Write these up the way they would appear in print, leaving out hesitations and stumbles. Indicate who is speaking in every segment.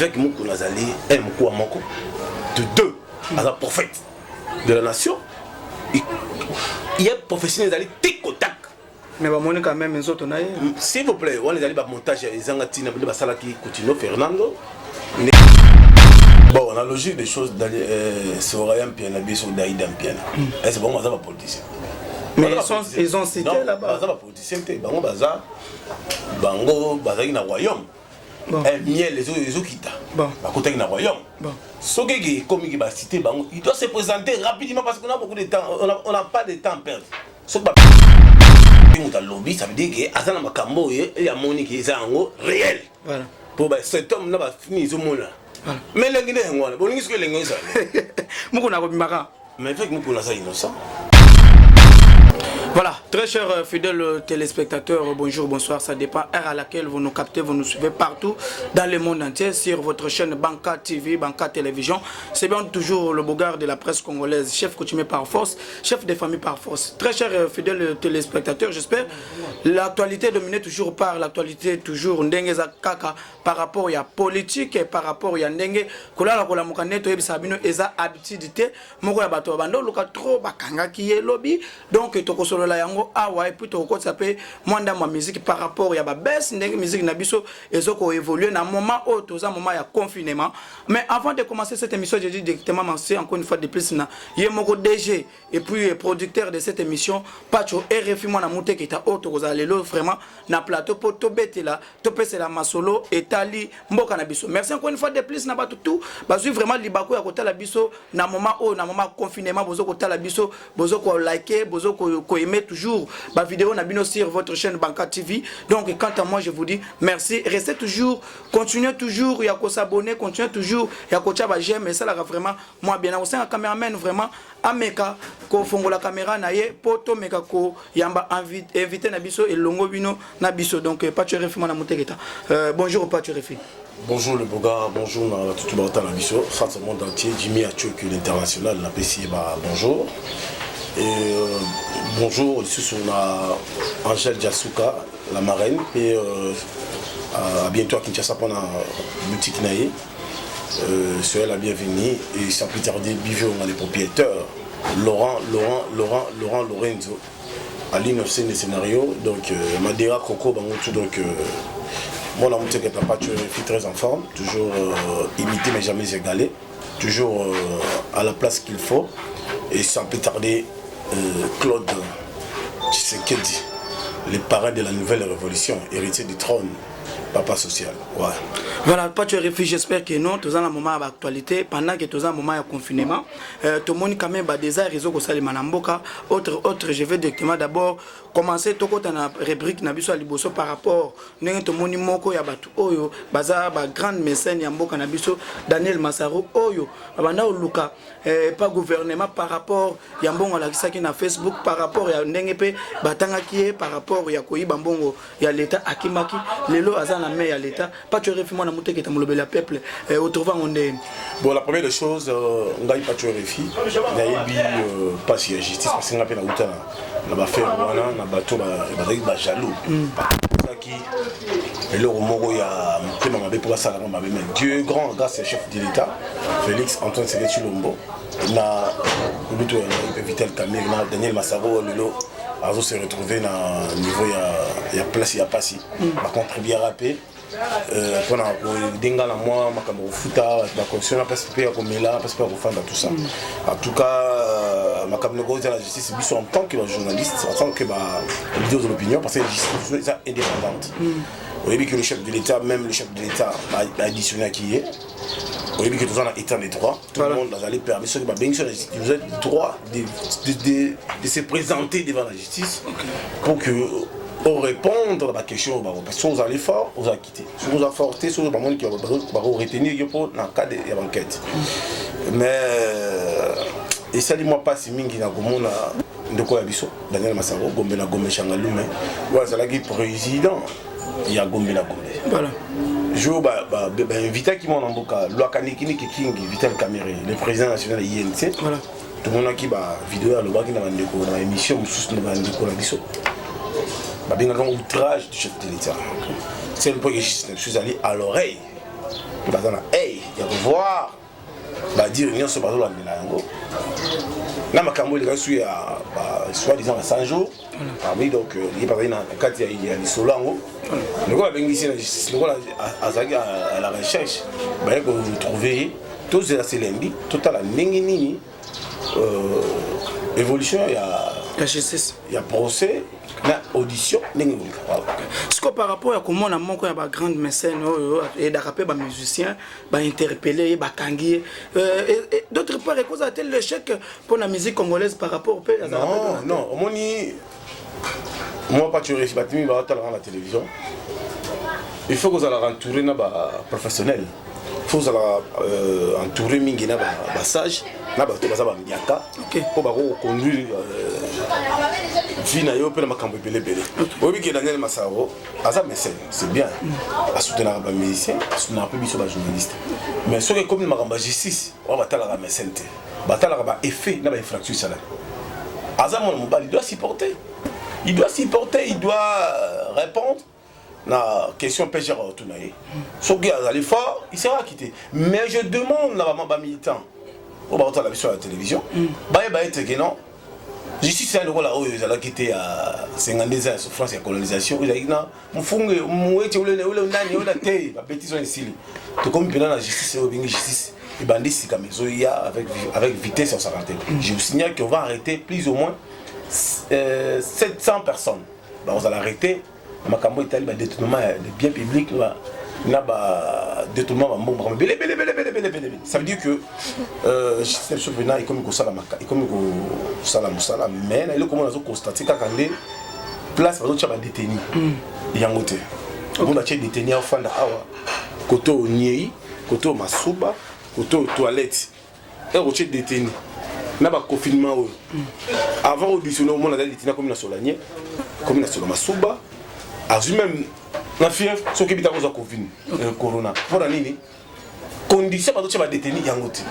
Speaker 1: avec Moukou Nazali, un Moukou Amoko, de deux, à la prophète de la nation, il y a un professionnel d'aller tic au tac.
Speaker 2: Mais on quand même les autres.
Speaker 1: S'il vous plaît, on est allé montage les Angatina, les Basala qui continue, Fernando. Bon, la logique des choses, c'est Aurélien Piana, Bissou Daïda Piana. C'est bon, on va politicien.
Speaker 2: Mais ils ont cité là-bas.
Speaker 1: On va politicien, Bango Baza, Bango Baza in a royaume. Miel, les autres qui t'a. Bon. Côté in a royaume. Bon. Ce qui est comme il va citer Bango, il doit se présenter rapidement parce qu'on a beaucoup de temps, on n'a pas de temps à perdre. Ce qui est lobby, ça veut dire que Azana Makambo et Yamoni qui est en réel. Voilà. Pour cet homme n'a pas fini ce monde-là. Mais les Guinéens, bon, ils sont les Guinéens. Mais fait que nous sommes innocents.
Speaker 2: Voilà, très chers fidèles téléspectateurs, bonjour, bonsoir, ça dépend heure à laquelle vous nous captez, vous nous suivez partout dans le monde entier sur votre chaîne Banka TV, Banka Télévision. C'est bien toujours le bogard de la presse congolaise, chef coutumier par force, chef des familles par force. Très chers fidèles téléspectateurs, j'espère l'actualité dominée toujours par l'actualité, toujours Ndengeza Kaka par rapport à la politique et par rapport à Ndenge. Kola kola mukaneto ebisabino eza habitude moko ya bato bando luka trop bakanga ki est lobby. Donc tokoso la yango awa et puis to ko sape mwanda ma musique par rapport ya ba baisse ndenge musique na biso ezoko évoluer na moment au toza moment ya confinement. Mais avant de commencer cette émission, je dis directement merci encore une fois de plus na yemoko DG et puis producteur de cette émission Pacho RFI mwana muté qui ta auto koza lelo vraiment na plateau pour to betela to pese la masolo etali mboka na biso. Merci encore une fois de plus na batu tout bazui vraiment libako ya kota la biso na moment confinement bozo kota la biso bozo ko liker bozo ko aimer toujours ma vidéo na bino sur votre chaîne Banka TV. Donc quant à moi je vous dis merci, restez toujours, continuez toujours ya ko s'abonner, continuez toujours ya ko tchaba j'aime et ça là vraiment moi bien aussi un caméraman vraiment ameka ko fongola caméra na ye poto meka ko yamba invité na biso et longo bino na biso. Donc Pacho RFI na muteketa. Bonjour Pacho RFI.
Speaker 1: Bonjour le Boga, bonjour à tout le monde dans la mission, face au monde entier, Jimmy Atchok, l'international, la PCI, bonjour. Et bonjour, ici on a Angèle Diasuka, la marraine, et à bientôt à Kinshasa pour la boutique Naïe. Soyez la bienvenue, et sans plus tarder, Bivio, on a les propriétaires, Laurent Lorenzo, Aline Hussein des scénarios, donc Madera Coco, donc mon amour c'est que papa tu es très en forme, toujours imité mais jamais égalé, toujours à la place qu'il faut. Et sans plus tarder, Claude Tshisekedi, les parrains de la nouvelle révolution, héritier du trône, papa social. Ouais.
Speaker 2: Voilà, pas tu réfléchis, j'espère que non, tous en un moment d'actualité, pendant que tous en un moment de confinement, tout le monde quand même a des réseaux que ça les manamboka. Autre, je vais directement d'abord commencer tout côté na rubrique na biso liboso par rapport n'engue tout le monde moko ya batu oyo baza ba grande mécène ya mboka na biso Daniel Massaro oyo abanda oluka pas gouvernement par rapport ya mbongo la kisaki na Facebook par rapport ya ndenge pe batanga ki par rapport ya koyiba mbongo ya l'état akimaki lelo azana mais ya l'état pas tu réfléchis na muté kita mulobela peuple autrement on est
Speaker 1: bon la première des choses ngai pas tu réfléchis nayebi pas si justice parce que ngapé na uta na ba faire wana na bato ba jaloux qui et le moko ya mutema mabe pour ça mabe mais Dieu grand grâce au chef de l'état Félix Antoine Tshisekedi Tshilombo na luto ya Vital Kamerhe na Daniel Massaro lelo azo se retrouver na niveau ya place ya pasi par contre bien rappé pour denga la moi makambo futa la constitution parce que ya komela parce que refanda tout ça en tout cas makambo de la justice biso en tant que journaliste en tant que leader de l'opinion parce que la justice est indépendante. Vous voyez que le chef de l'État, même le chef de l'État a additionné à qui est. Vous voyez que tout le monde a état des droits. Tout le monde a les permis. Vous avez le droit de se présenter devant la justice pour que on réponde à la question. Parce que si vous allez fort, vous allez quitter. Si vous avez forté, si vous avez qui va retenir pour dans le cas de l'enquête. Mais et ça dit moi pas si mingi na komona ndeko ya biso Daniel Massaro Gombe na Gombe Changalume voilà c'est là qui président il y a Gombe na Gombe voilà je invité qui m'en emboka Loakanikini Kingi Vital Kamerhe le président national INC voilà tout le monde qui ba vidéo à l'obaki na ndeko na émission sous na ndeko na biso ba benga comme outrage du chef de l'État c'est le point que je suis allé à l'oreille hey, il y a revoir. Dire rien sur bateau là ma cambo les suis à soi-disant à 100 jours parmi donc il est dans quand il y a les solango le gars ben ici le gars à la recherche ben que vous trouvez tous ces célembi total à ningini évolution il y a
Speaker 2: la justice
Speaker 1: il y a procès na audition ningini
Speaker 2: ce que par rapport à comment on a manqué à grande mécène et d'arraper ba musicien ba interpeller ba kangi et d'autre part cause a-t-il l'échec pour la musique congolaise par rapport au pays
Speaker 1: non omoni moi pas tu réussis ba timi ba la télévision il faut que vous allez entourer na ba professionnel il faut que vous allez entourer mingi na ba sage na ba to ba miaka pour ba conduire Vina yo pe na makambo belé. Obi ke Daniel Massaro, asa mécène, c'est bien. A soutenir ba musicien, a soutenir peu biso ba journaliste. Mais ce que comme makambo justice, on va tala ba mécène té. Ba tala ba effet na ba infraction ça là. Asa mon mobile, il doit supporter. Il doit répondre na question pécheur tout naï. Ce qui a allé fort, il sera quitté. Mais je demande na ba militant. On va entendre la sur la télévision. Ba être que non. Justice c'est un rôle là où ils allaient quitter à 52 ans souffrance et colonisation. Ils allaient dire mfungue muete ule nani ule té la bêtise ici. Tout comme pendant la justice c'est bien justice. Et bandits c'est comme ils avec vitesse on s'arrête. Je vous signale qu'on va arrêter plus ou moins 700 personnes. Bah on va l'arrêter. Makambo Italie ba détournement des biens publics là. Là bah détournement bon belé. Ça veut dire que c'est le souvenir et comme ça et comme ça mais là il comment on a constaté quand les place va d'autres détenus yangote on a détenu au fond d'awa côté Niei côté Masuba côté toilette et on a détenu na ba confinement avant auditionner au monde a détenu comme na Solanier comme na Masuba a même la fièvre ce qui est à cause de Covid corona pour nini condition pour d'autres détenus yangote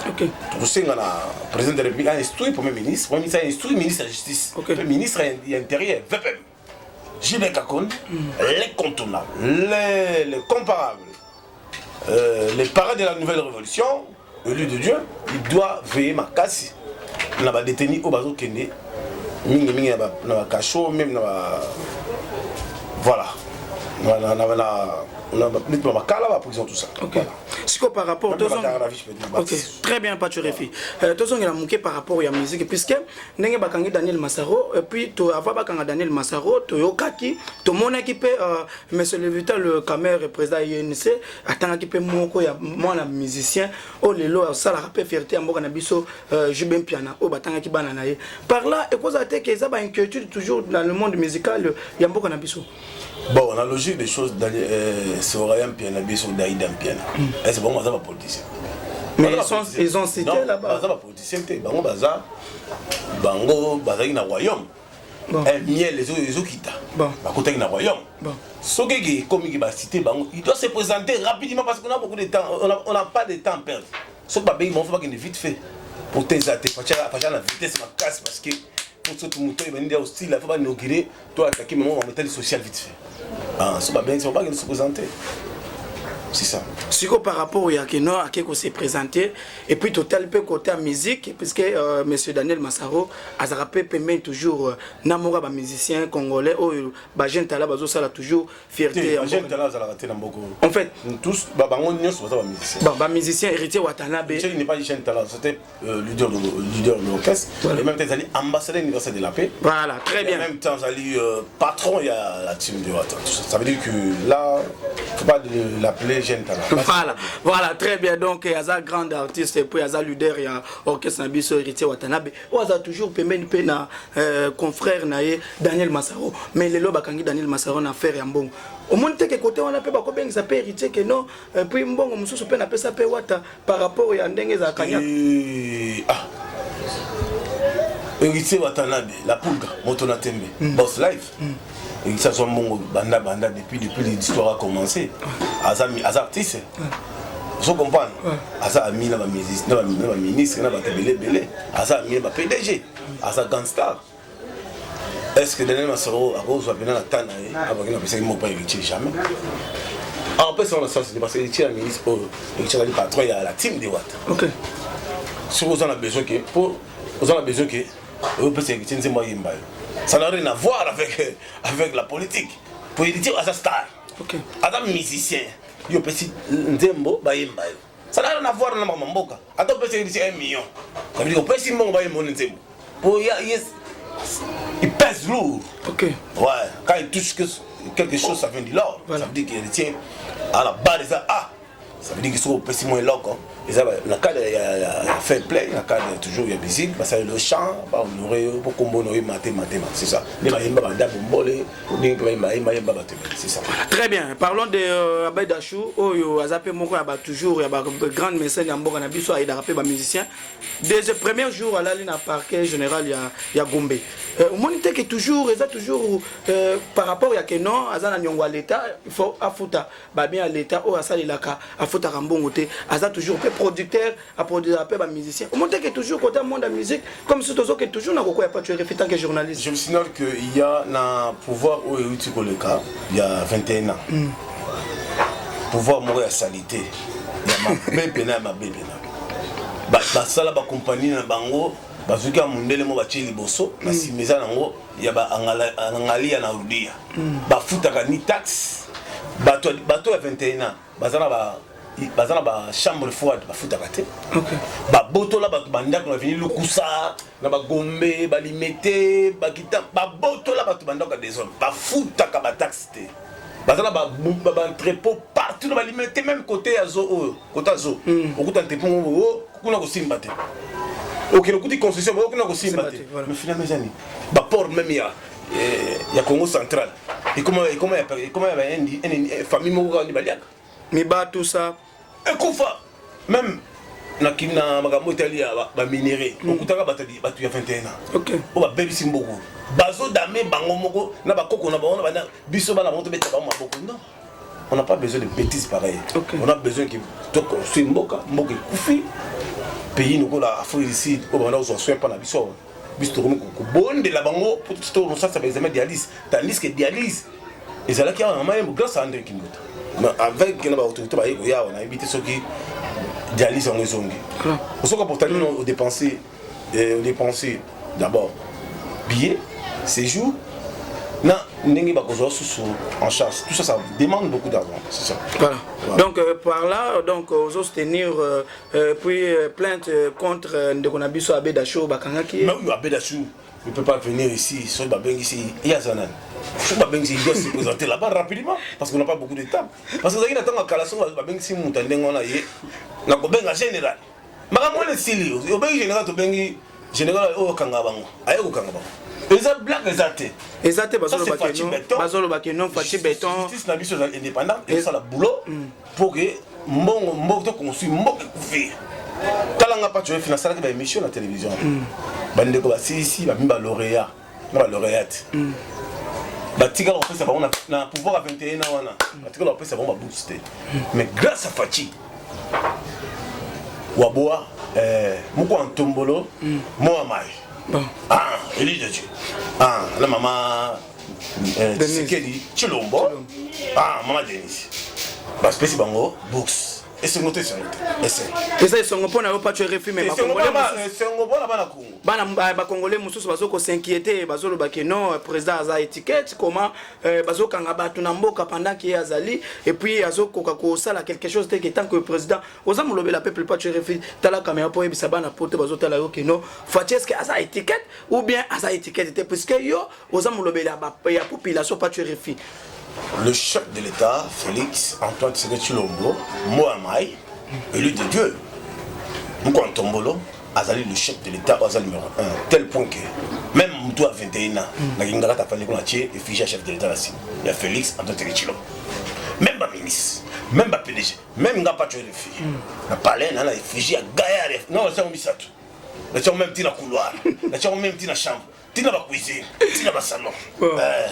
Speaker 1: pour ça on a président de la République a instruit premier ministre a instruit ministre de la justice le ministre de l'intérieur VPM Gilles Kakon l'incontournable les comparables les parents de la nouvelle révolution élu de Dieu il doit veiller ma casse na ba détenu au bazo kende mingi na ba cachot même na voilà on a plus de la prison tout ça.
Speaker 2: Ok. Ce par rapport ok. Très bien, pas tu réfis. Tous on a manqué par rapport à la musique puisque n'engue bakangi Daniel Massaro et puis to avant bakanga Daniel Massaro to yokaki to mon équipe monsieur le vital le caméra président INC attend équipe moko ya moi la musicien oh lelo ça la rappel fierté à mboka na biso Jubin Piana oh batanga ki bana na ye. Par là et cause à te que ça ba inquiétude toujours dans le monde musical ya mboka na biso.
Speaker 1: Bon, la logique des choses, c'est Orion Piana, c'est Daïda Piana. C'est bon, ça va politicien.
Speaker 2: Mais ils ont cité là-bas.
Speaker 1: Ça va politicien, Bango Baza, Bango Baza na royaume. Miel les autres quitta. Bon. Côté na royaume. Bon. Ce qui est comme il va citer Bango, il doit se présenter rapidement parce qu'on a beaucoup de temps, on n'a pas de temps à perdre. Ce que il faut pas qu'il vite fait pour tes attaques, pas la vitesse ma casse parce que pour ce tout mouton il va dire aussi il faut pas inaugurer toi attaquer mais on va mettre le social vite fait. Ah, c'est pas bien, il faut pas qu'il se présente. C'est ça. Si
Speaker 2: par rapport à Keno, à qui s'est présenté, et puis total peu côté musique, puisque monsieur Daniel Massaro a rappelé permet toujours Namora ba musicien congolais, oh ba jeune tala bazo ça la toujours fierté.
Speaker 1: Ba jeune tala ça la raté dans beaucoup.
Speaker 2: En fait,
Speaker 1: tous ba bango nyos ba musicien.
Speaker 2: Ba musicien héritier Watanabe.
Speaker 1: Il n'est pas jeune tala, c'était leader de l'orchestre, et même temps il ambassadeur universel de la paix.
Speaker 2: Voilà, très bien.
Speaker 1: En même temps il patron il y a la team de Wata. Ça veut dire que là faut pas l'appeler jeune talent.
Speaker 2: Voilà, très bien. Donc, il y a un grand artiste et puis il y a un leader, il y a un orchestre Nabiso héritier Watanabe. Il y a toujours un confrère Daniel Massaro. Mais le lobakangi Daniel Massaro n'a fait rien bon. Au moins, que côté on a fait beaucoup bien, ça peut hériter que non. Puis bon, on se peut n'appeler ça peut Wata par rapport à Ndengue Zakanya.
Speaker 1: Héritier Watanabe, la poudre, Motonatembe, Boss Life. Et ça soit mon banda depuis l'histoire a commencé. Azam artiste. Vous comprenez? Asa ami na ba ministre na ba belé. Asa ami ba PDG. Asa gangstar. Est-ce que Daniel Massaro a reçu bien la tana avant qu'il ne puisse pas héritier jamais? En plus, on a ça, c'est parce que le ministre, le patron, il y a la team de Watt.
Speaker 2: Ok.
Speaker 1: Si vous en avez besoin que, vous en avez besoin que, vous pouvez se moi ça n'a rien à voir avec la politique. Pour dire à sa star, à sa musicien, vous pouvez Nzembo, ça n'a rien à voir avec la Mamboka. Attends, vous pouvez dire 1 million. Comme dit, vous pouvez dire mon Nzembo. Il pèse lourd.
Speaker 2: Ok.
Speaker 1: Ouais, quand il touche quelque chose, ça vient de l'or. Voilà. Ça veut dire qu'il tient à la barre de ça. Ah, ça veut dire qu'il sont pessimment loco. Et ça, dans le cadre, il y a fair play, dans le cadre, toujours il y a musique, parce que le chant, on aurait beaucoup de mathématiques, c'est ça. C'est ça.
Speaker 2: Très bien. Parlons de Abed Dachou. Oh, Azapé Moko, il y a toujours une grande mécène, il y a un musicien. Dès le premier jour, à la ligne à parquet général, il y a Gombe. Au moins, il y a toujours, par rapport à Kenon, à l'État, il faut affouter. Bien à l'État, au Assal Laka, affouter Rambongote, Aza toujours producteur, à produire un musicien. Au moins, il y a toujours côté monde de la musique, comme si tu as toujours dans le pas tu es tant que journaliste.
Speaker 1: Je me signale qu'il y a un pouvoir où il y a 21 ans. Pouvoir mourir à salité. Il y a ma bébé, ma bébé. Basala ba compagnie na bango bazuka mundele mo bachi liboso na simeza nango ya ba angalia na rudia ba futaka ni tax bato ya 21 ans bazana ba chambre froide ba futaka te ba botola bato bandako na vini lukusa na ba Gombe ba limete ba kita ba botola bato bandako des hommes ba futaka ba tax te bazana ba entrepôt partout na ba limete même côté azo côté azo okuta ntepongo kuna kosimba te ok le coup de concession kuna kosimba te mais finalement zani ba port même ya Congo central et comment une famille moko ni baliaka
Speaker 2: mais ba tout ça
Speaker 1: et kufa même na kina magambo italia ba minéré okutaka batali batu ya 21 ans
Speaker 2: ok
Speaker 1: o ba baby simboko bazo dame bango moko na ba koko na ba na biso bana moto beta ba maboko non. On n'a pas besoin de bêtises pareilles. On a besoin que tu construis Mboka Koufi, pays nous la Afrique ici, on a besoin pas la biso. Bisto bon de la bango pour tout ça ça va examiner dialyse. Tandis que dialyse, et c'est là qu'il y a un moyen grâce à André Kimbuta. Mais avec une autorité bah on a évité ceux qui dialyse en zongi. On se comporte on dépenser d'abord billets, séjour. Non, en charge. Tout ça, ça demande beaucoup d'argent. C'est ça.
Speaker 2: Voilà. Donc par là, donc aux soutenir puis plainte contre Ndekonabiso Abed Dachou Bakangaki.
Speaker 1: Mais oui, Abed Dachou ne peut pas venir ici. Sur Babeng ici, il y a Zanan. Sur Babeng ici, il doit se présenter là-bas rapidement parce qu'on n'a pas beaucoup de temps. Parce que vous avez un calason Babeng ici, Moutandeng on a yé. Na Babeng en général. Magamou le style. Babeng général, Babeng général au Kangabango. Aïe au Kangabango. Les autres blagues, les athées.
Speaker 2: Les athées, Bazolo Bakenon, Fachi Béton.
Speaker 1: Justice n'a pas indépendant, et ça le boulot pour que mon construit, mon couvert. Talanga pas tu veux financer la émission à la télévision. Bande ko si ici, ba lauréat, ba lauréate. Ba tika on fait ça on a pouvoir à 21 ans on a. Ba tika on fait ça on va booster. Mais grâce à Fachi Waboa moko Antombolo, moi mai.
Speaker 2: Bon.
Speaker 1: Ah, Élie de Dieu. Ah, la maman Tshisekedi Chilombo. Ah, maman Denis. Bah, spécial bango, books. Et c'est noté sur le essai.
Speaker 2: Et ça, ils sont pas na pas tu refus mais
Speaker 1: c'est un bon là-bas Congo.
Speaker 2: Ba Congolais mususu bazoko s'inquiéter bazolo bakeno président aza étiquette comment bazoko kanga batu na mboka pendant qu'il azali et puis azoko ko sala quelque chose que tant que président ozamu lobela peuple pas tu refus tala caméra pour ebisa bana pote bazota la yo keno Faties que aza étiquette ou bien aza étiquette puisque yo ozamu lobela ba ya population pas tu refus.
Speaker 1: Le chef de l'État, Félix Antoine Tshisekedi Tshilombo, Mohamed, élu de Dieu, Moukantombolo, Azali le chef de l'État, Azali numéro 1, tel point que même toi à 21 ans, Nagingara t'a fallu qu'on a tué et fiché chef de l'État là-dessus. Il y a Félix Antoine Tshisekedi Tshilombo. Même pas ministre, même pas PDG, même pas tué les filles. La palais, il a fiché à Gaïa, non, c'est un missato. Là, tu as même petit dans le couloir, là, tu as même petit dans la chambre, tu dans la cuisine, tu dans le salon.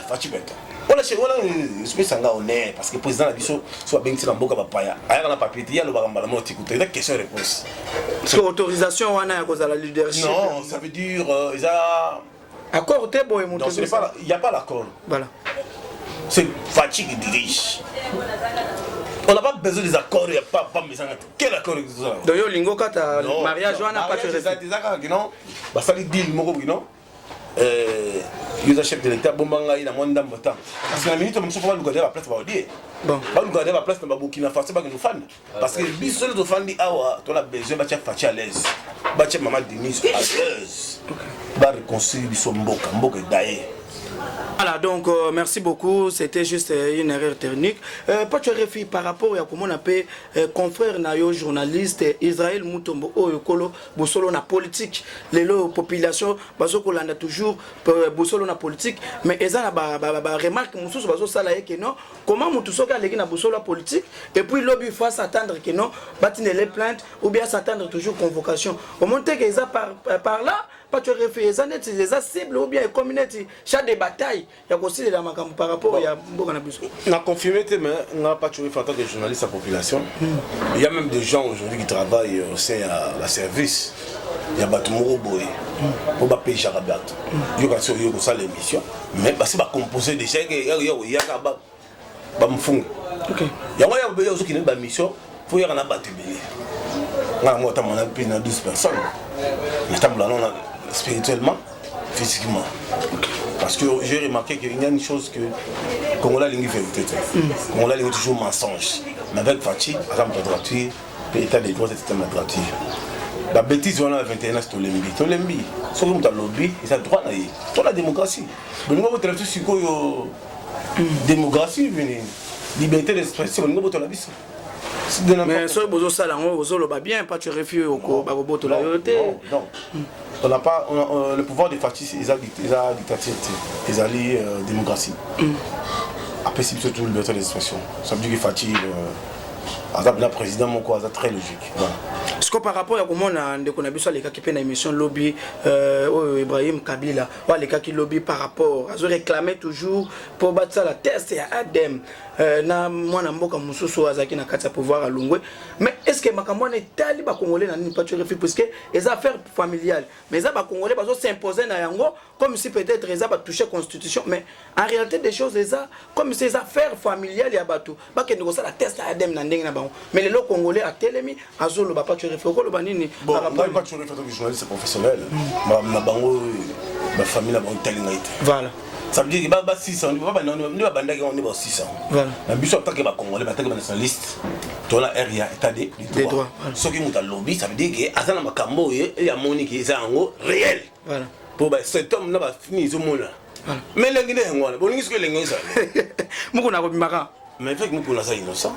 Speaker 1: Fachi Beto. Voilà, je suis honnête parce que le président a dit soit bien dans Boka Papaya. Il y a un papier, il y a le bagamba la moitié. Il y a une question et réponse.
Speaker 2: Est-ce que l'autorisation on a à cause de la leadership?
Speaker 1: Non, ça veut dire il y a
Speaker 2: accord t'es bon et
Speaker 1: non, il n'y a pas l'accord.
Speaker 2: Voilà.
Speaker 1: C'est Fachi qui dirige. On n'a pas besoin des accords, il n'y a pas besoin de... Quel accord existe ça?
Speaker 2: Donc, il y a un mariage, on n'a pas de
Speaker 1: référence. Des accords, non? Ça veut dire, non? Les chefs de l'État, Bombanga, il a moins d'âme. Parce que la minute, on va nous garder la place, on va dire. Bon. On va nous garder la place dans Burkina Faso, pas que nous fans. Parce que les seuls de fans disent, ah, tu as besoin de faire à l'aise. Tu as maman Denise à l'aise. Tu vas réconcilier son Mboka, Mboka d'ailleurs.
Speaker 2: Voilà, donc merci beaucoup, c'était juste une erreur technique. Pas tu réfléchis par rapport à comment on appelle confrère nayo journaliste Israël Mutombo Oyokolo Bosolo na politique. Les populations baso kolanda toujours Bosolo na politique, mais ils ont la remarque mususu baso sala que non, comment mutu soka leki na Bosolo politique et puis lobby faut s'attendre que non, batine les plaintes ou bien s'attendre toujours convocation. Au monter que ils par là pas tu réfléchis les cibles ou bien les communautés chaque des batailles il y a aussi la macam par rapport il y a beaucoup de besoin.
Speaker 1: On a confirmé mais on n'a pas toujours fait en tant que journaliste à la population. Il y a même des gens aujourd'hui qui travaillent au sein de la service. Il y a Batumoro Boy, pour pas payer Jarabat. Il y a ça l'émission, mais parce que va composer des chèques il y a ba mfunga. OK. Il y a aussi qui n'est pas mission, faut y avoir un battu belé. Moi on a plus de 12 personnes. Mais spirituellement, physiquement. Parce que j'ai remarqué qu'il y a une chose que Congolais lingue vérité. Congolais lingue toujours mensonge. Mais avec Fatih, à la droiture, l'état des droits c'est un droiture. La bêtise on a 21 ans c'est Tolembi. Tolembi, ce que tu as lobby, c'est un droit naïf. C'est la démocratie. Mais nous avons traité sur la démocratie, liberté d'expression, nous avons traité sur
Speaker 2: mais si vous avez bien, pas tu refuses au robot de la vérité.
Speaker 1: Non. On n'a pas le pouvoir de Fatih, ils ont dictature, ils ont démocratie. Après, c'est surtout la liberté d'expression. Ça veut dire que Fatih, le président, c'est très logique. Voilà.
Speaker 2: Est-ce que par rapport à comment on a vu les cas qui prennent l'émission lobby, Ibrahim Kabila, les cas qui lobby par rapport à se réclamer toujours pour battre la test et à Adem, na moi na mboka mususu azaki na kati ya pouvoir à Lungwe, mais est-ce que makambo na tali ba congolais na nini pas tu réfléchis parce que les affaires familiales, mais ça ba congolais bazo s'imposer na yango comme si peut-être ils va toucher constitution, mais en réalité des choses ça comme ces affaires familiales ya batu ba que nous ça la test à Adem na ndenge na bango, mais les congolais a telemi azolo ba pas tu réfléchis ko lo banini
Speaker 1: par rapport pas tu réfléchis que journaliste professionnel, na bango ma famille na bango tali ngaite. Voilà. Ça veut dire que bah 600 on va on est 600. Voilà. La but en tant que congolais, en tant que nationaliste, tu as area état des droits. Ce qui monte lobby, ça veut dire que azana makambo et ya monique ça en réel. Voilà. Pour cet homme là va finir au monde. Voilà. Mais l'engine ngwana, bon ngi que l'engine ça.
Speaker 2: Muko na kobimaka.
Speaker 1: Mais fait que muko na ça innocent.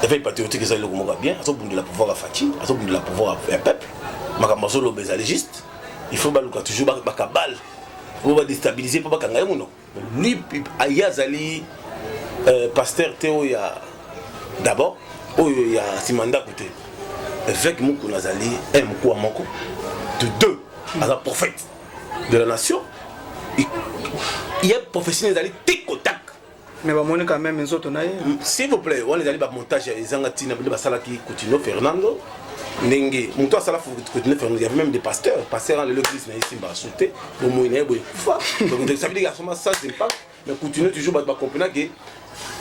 Speaker 1: Et fait patriotique ça le komoka bien, ça pour de la pouvoir à Fatih, ça pour de la pouvoir à peuple. Makambo so lo bezalégiste. Il faut baluka toujours ba kabal. Pour va déstabiliser pour pas kangaye mono. Lui ayazali pasteur Théo ya d'abord il y a Simanda côté. Avec Moukou Nazali et Moukou Amoko. De deux, à prophète de la nation. Il y a professionnel d'aller tic au tac.
Speaker 2: Mais va monter quand même les autres naïe.
Speaker 1: S'il vous plaît, on les allait ba montage les angatina de Basalaki Coutinho Fernando. Nengue, mon toit ça la faut continuer faire. Il y avait même des pasteurs dans l'église mais ici va sauter au moyen boy kufa. Donc ça veut dire que ça c'est pas mais continuer toujours ba comprendre que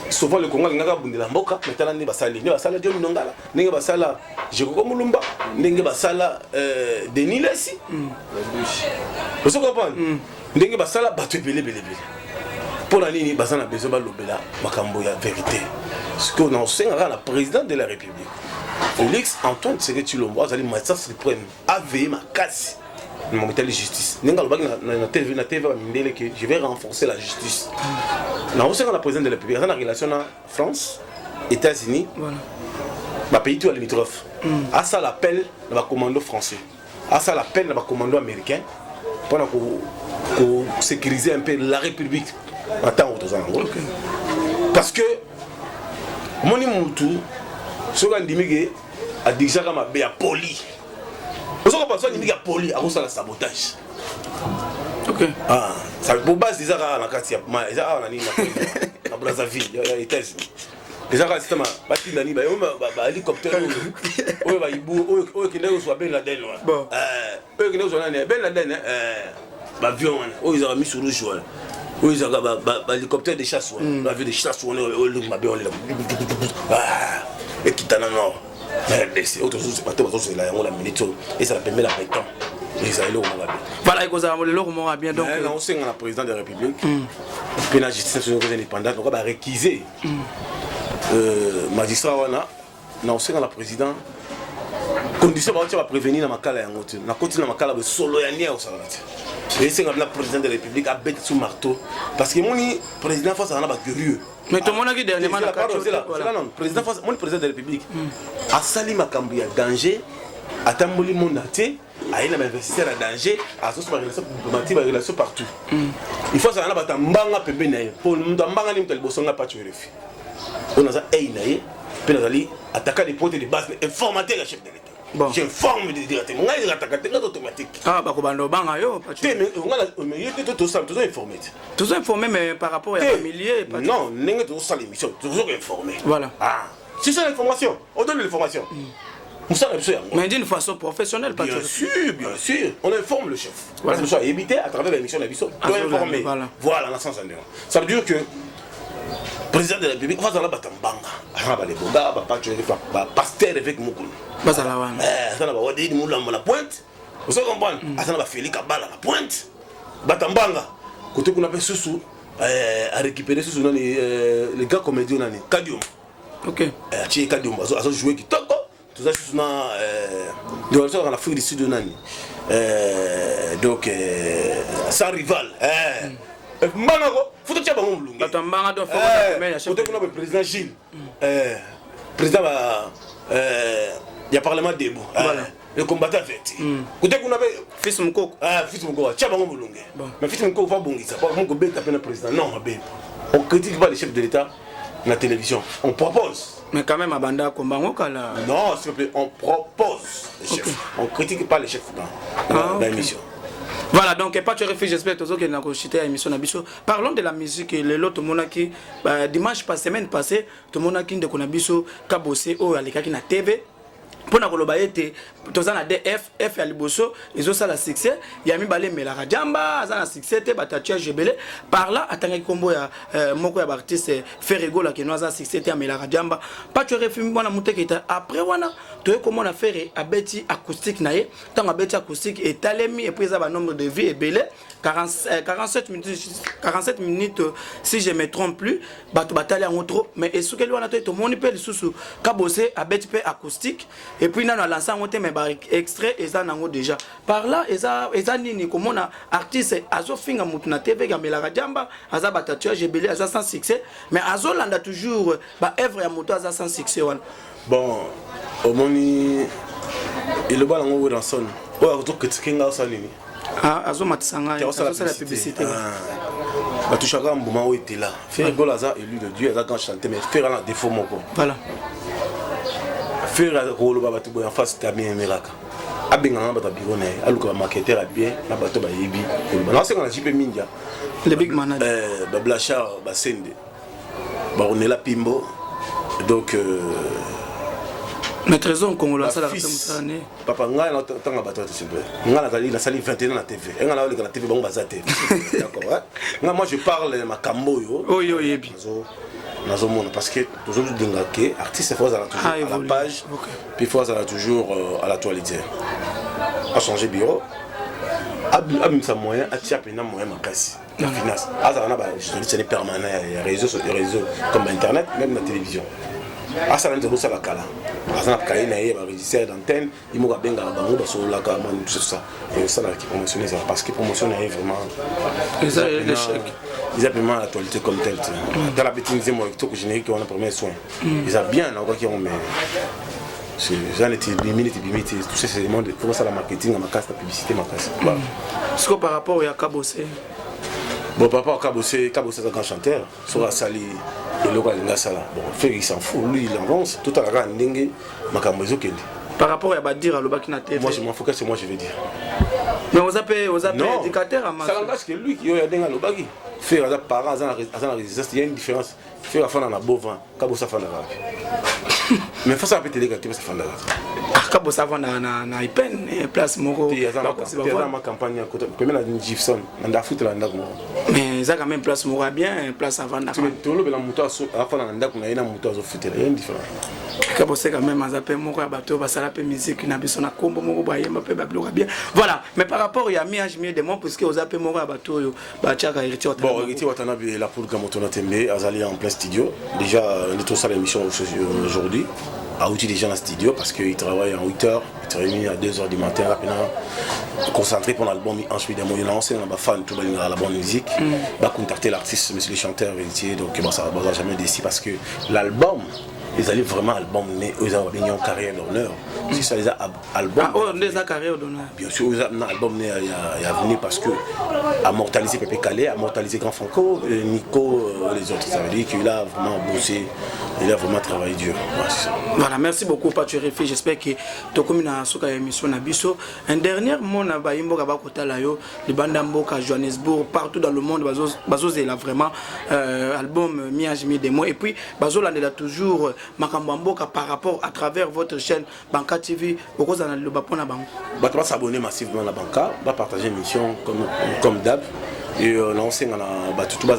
Speaker 1: souvent le Congo ngaka bundela mboka maintenant ne basali ne basala John Nongala nenge basala Jekoko Mulumba nenge basala Denis Lessi. Vous comprenez? Nenge basala batu belé. Pour la ligne basana besoin ba lobela makambo ya vérité. Ce qu'on a aussi la présidente de la République. Félix Antoine Tshisekedi Tshilombo azali magistrat suprême a veillé ma casse mon métal de justice nenga lobaki na TV va mindele que je vais renforcer la justice na aussi la présidente de la République dans la relation na France États-Unis voilà ba pays tout limitrophe à ça l'appel de la commando français à ça l'appel de la commando américain pour sécuriser un peu la République en temps aux angles parce que moni mutu ce qu'on dit a déjà comme à poli. Vous savez pas ça dit poli à cause de la sabotage. OK. Ah, ça pour base déjà à la quartier ma déjà na ni na Brazzaville, il y a États-Unis. Déjà quand c'est ma bati nani ba hélicoptère o ba ibu o qui ne soit Ben Laden. Bon. Eux qui ne soit Ben Laden ba avion o ils ont mis sur le jour. Oui, ils ont l'hélicoptère de chasse. On a vu des chasses, on est et qui t'en a non. C'est autre chose, c'est pas tout, c'est la minute. Et ça permet la pétan. Et ça est là où on va bien.
Speaker 2: Voilà, il y a bien. Donc,
Speaker 1: on sait que la présidente de la République, puis la justice indépendante, on va réquiser. Magistrat, on sait que la présidente, condition va prévenir dans ma cala, na continue dans ma cala, solo ya nia au salon. Et c'est que la présidente de la République a bête sous marteau parce que mon président face à la curieux.
Speaker 2: Mais tout le monde a dit dernièrement la carte.
Speaker 1: Non, président face mon président de la République a sali makambi à danger, a tamboli mon naté, a une investisseur à danger, a sos par relation partout. Il faut ça na batambanga pembe na pour ndambanga ni mtel bosonga pa tuer refi. On a ça einaye, puis on a ali attaquer les points de base informateur le chef de l'État. Bon. J'informe des directeurs. On a des attaques automatiques.
Speaker 2: Ah, bah, on a
Speaker 1: toujours informé.
Speaker 2: Toujours informé, mais par rapport à familier.
Speaker 1: Non, on est toujours l'émission, toujours informé.
Speaker 2: Voilà.
Speaker 1: Ah, c'est ça l'information. On donne l'information.
Speaker 2: Mais d'une façon professionnelle, pas
Speaker 1: bien sûr, bien sûr. On informe le chef.
Speaker 2: Voilà.
Speaker 1: Parce que éviter à travers l'émission de la mission. On informer. Voilà, dans le sens de ça veut dire que président de la République, on va dans la batambanga. Ah, bah les bogas, bah pas tu vas pasteur avec Moukoul.
Speaker 2: Bah ça la va.
Speaker 1: Ça n'a pas wadé moula à la pointe. Vous savez comprendre? Ah ça n'a pas Félix Kabala à la pointe. Batambanga. Côté qu'on appelle sous à récupérer sous les gars comédiens nani. Kadium.
Speaker 2: OK.
Speaker 1: Tu es Kadium. À jouer qui toko. Tout ça sous na de la Afrique du Sud nani. Donc sans rival. Manako, faut que tu aies un bon
Speaker 2: boulot. Batambanga doit
Speaker 1: faire faut que le président Gilles. Président il y a parlement debout. Le combattant fait. Côté qu'on avait
Speaker 2: fils Mukoko.
Speaker 1: Fils Mukoko, tu as un bon boulot. Mais fils Mukoko va bon ça. Pas mon gobé taper le président. Non, on critique pas les chefs de l'État la télévision. On propose.
Speaker 2: Mais quand même, Abanda Kombango, là.
Speaker 1: Non, s'il vous plaît, on propose les chefs. On critique pas les chefs dans l'émission.
Speaker 2: Voilà, donc pas de réfugié, j'espère que vous avez émission. Parlons de la musique. L'autre monaki, dimanche passé, semaine passée, tout le monde qui a biso kabossé au alikaki na TV. Pour nous dire que nous avons DF, F à Liboso, ils ont ça la succès. Il y a mis balé mais la rajamba, ça la succès, batatia jebele. Par là, attendez combo ya moko ya artiste Ferrego là qui nous a succès à la rajamba. Pas tu refilm bona monter qui après wana, tu vois comment on a fait à Betty acoustique naie, tant à Betty acoustique et talemi et puis ça va nombre de vie et belé. 47 minutes si je me trompe plus bato batali en trop mais est-ce que lui on a tout mon peut sous kabosé à Betty acoustique et puis dans l'ensemble on mais extrait et ça nango déjà par là et ça nini comme on a artiste azo finga mutu na TV gamela rajamba aza batatua jebele aza sans succès mais azo landa toujours ba œuvre ya moto aza sans succès wana
Speaker 1: bon au moni il le bal ngo ranson o to critiquer nga ça nini
Speaker 2: azo matisanga azo la publicité
Speaker 1: ba touchaka mbuma o était là faire gol aza élu de Dieu aza quand chanter mais faire la défaut moko
Speaker 2: voilà
Speaker 1: faire rôle ba batu en face ta bien miraka abenga na bata biro na aluka marketeur bien na bato ba yebi na c'est quand la JP Mindia
Speaker 2: le big manager
Speaker 1: ba Blachard ba Sende ba on est là Pimbo donc
Speaker 2: Maître Zon Congolais ça la
Speaker 1: papa nga na tanga bato s'il vous plaît nga na sali 21 na TV nga na la TV bango bazate d'accord nga moi je parle ma kambo yo
Speaker 2: oyo yebi
Speaker 1: parce que toujours dingaké artiste faut toujours à la page puis faut toujours à l'actualité a changé bureau a mis moyen a tia pena moyen makasi la finance azana ba journaliste c'est permanent et réseaux comme internet même la télévision ça nous ça la kala azana kaina ba régisseur d'antenne il mo benga bango ba so la ka tout ça et ça là qui promotionner ça parce que promotionner vraiment ils ont vraiment l'actualité comme telle dans la petite deuxième que générique on a premier soin ils ont bien encore qui ont mais c'est j'en étais limité tout ça c'est demande comment ça la marketing ma casse la publicité ma casse
Speaker 2: ce que par rapport à Kabosé
Speaker 1: bon par rapport à Kabosé c'est un grand chanteur sur la sali et le gars sala bon fait il s'en fout lui il avance tout à la ndenge makambozo kende
Speaker 2: par rapport à Badir à l'Obaki na TV
Speaker 1: moi je m'en fous que c'est moi je vais dire
Speaker 2: mais on appelle éducateur à
Speaker 1: ça engage que lui qui a denga l'Obaki faire à parents à la résistance il y a une différence faire la fin dans la bovin Kabosa fan la mais faut ça péter les gars qui ça fan la
Speaker 2: Kabosa fan na ipen place moko
Speaker 1: ma campagne côté première la Gibson on a foutu la ndako
Speaker 2: mais mais ça quand même place mora bien, place avant
Speaker 1: tu le bela moto à faire un ndaku na ina moto azo fêter rien différent.
Speaker 2: Quand c'est quand même azapé moko bateau basala pe musique na biso na kombo moko ba yemba pe ba bloka bien. Voilà, mais par rapport il y a miage mieux de moi parce que aux apé moko bateau yo ba tiaka héritier watana.
Speaker 1: Bon, héritier watana bi la pour gamoto na tembe azali en plein studio. Déjà on est tout ça l'émission aujourd'hui. A outil déjà dans le studio parce qu'il travaille en 8 heures, il travaille à 2 heures du matin, rapidement concentré pour l'album. Ensuite, il a lancé dans la fan, tout la bonne musique, il a contacté l'artiste, monsieur le chanteur, héritier, donc bon, ça ne va jamais décider parce que l'album, ils allaient vraiment album, ils ont une carrière d'honneur. C'est ça, les albums.
Speaker 2: Ah, oh, des carrière d'honneur.
Speaker 1: Bien sûr, ils ont un album, il a venu parce que immortaliser Pépé Calais, immortaliser Grand Franco, Nico, les autres. Ça veut dire qu'il a vraiment bossé, il a vraiment travaillé dur.
Speaker 2: Voilà, merci beaucoup, Paturefi. J'espère que tu as comme une émission Nabiso. Un dernier mot, na baimbo kabakota layo, les bandamboka Johannesburg, partout dans le monde, Bazo c'est là vraiment album Miage Mi des mots. Et puis Bazo là a toujours Makambamboka par rapport à travers votre chaîne Banka TV. Pourquoi vous avez le bapon à Bango?
Speaker 1: Bah tu vas s'abonner massivement à la Banka, va partager l'émission comme d'hab. Et lancer tout bas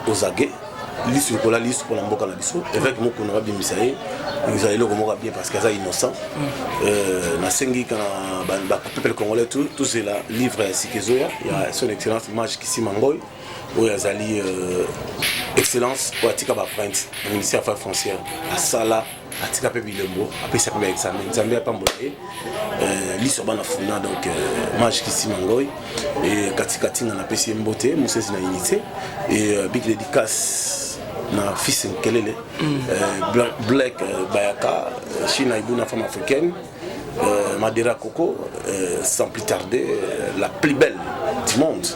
Speaker 1: aux aguets. Liste pour la liste pour la mboka na biso avec moi qu'on aura bien misaé nous allons le remonter bien parce qu'ils sont innocents na sengi kana ba peuple congolais tout c'est là livre Sikezoya il y a son excellence Maj Kisi Mangoy où yazali excellence pour atika ba print ministère affaires foncières à sala atika pe bilembo après ça peut examen nzambe pa mbolé liste bana funa donc Maj Kisi Mangoy et katikati na pesi mbote musesi na unité et big dédicace na fils Nkelele Black Bayaka China Ibuna femme africaine Madera Coco sans plus tarder la plus belle du monde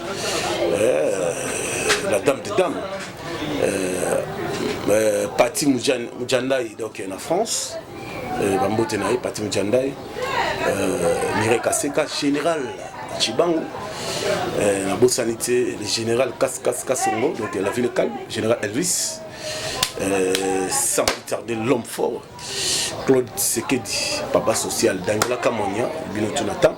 Speaker 1: la dame des dames Pati Mujandai donc en France Bambo Tenaï Pati Mujandai Mireille Kaseka général Chibango la bonne sanité, le général Kassongo, donc la ville calme, général Elvis, sans plus tarder l'homme fort, Claude Sekedi, papa social d'Angela Kamonia, Binoto Nathan,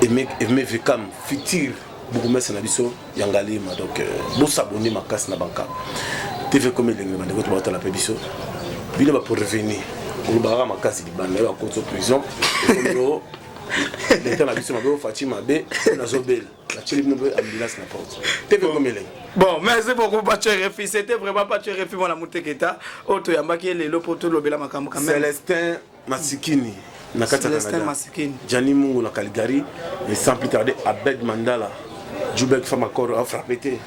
Speaker 1: Aimé Vekam, futur bourgmestre Nabiso, Yangalima, donc bon s'abonner ma casse na banca. TV comme il est de votre la pébiso, Bino pour revenir, pour le barra ma casse, il est à cause de prison. L'état n'a pas de Fatima B, on a Zobel, la Chilibnobe, ambulance n'a pas.
Speaker 2: Bon, merci beaucoup, Paturefi. C'était vraiment Paturefi, mon amour Teketa. Auto Yambaki, les lopoto, l'obéla Makam.
Speaker 1: Célestin Massikini,
Speaker 2: Célestin Massikini.
Speaker 1: Gianni Mungu, la Caligari, et sans plus tarder, Abed Mandala. Djoubek frappe encore, a frappé.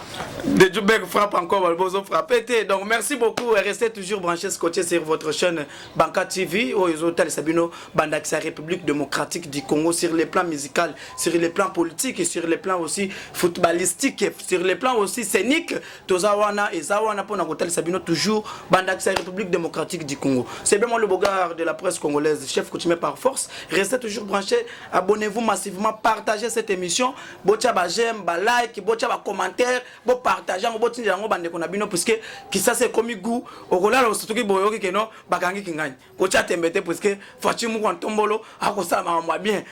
Speaker 2: De Djoubek frappe encore, Bozo frappé. Donc merci beaucoup et restez toujours branchés, scotchés sur votre chaîne Banka TV, où ils ont Sabino, Bandaxa République démocratique du Congo, sur les plans musicaux, sur les plans politiques et sur les plans aussi footballistiques, sur les plans aussi scéniques. Tozawana et Zawana pour Nagotel Sabino, toujours Bandaxa République démocratique du Congo. C'est bien moi le bogard de la presse congolaise, chef coutumier par force. Restez toujours branchés, abonnez-vous massivement, partagez cette émission. Bocha j'aime, like, bocha commentaire, bo partager, bo tinja ngo bande ko na bino puisque qui ça c'est comme goût au kola lo sotoki boyoki ke no bakangi kingani. Bocha tembete puisque fachi mu ntombolo ako sala mama bien.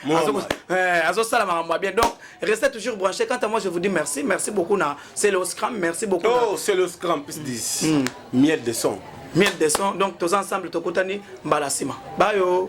Speaker 2: Azo sala mama bien. Donc restez toujours branchés. Quant à moi je vous dis merci, merci beaucoup na c'est le Scrum, merci beaucoup.
Speaker 1: Oh, c'est le Scrum plus 10. Miel de son.
Speaker 2: Miel de son. Donc tous ensemble tokotani mbalasima. Bye yo.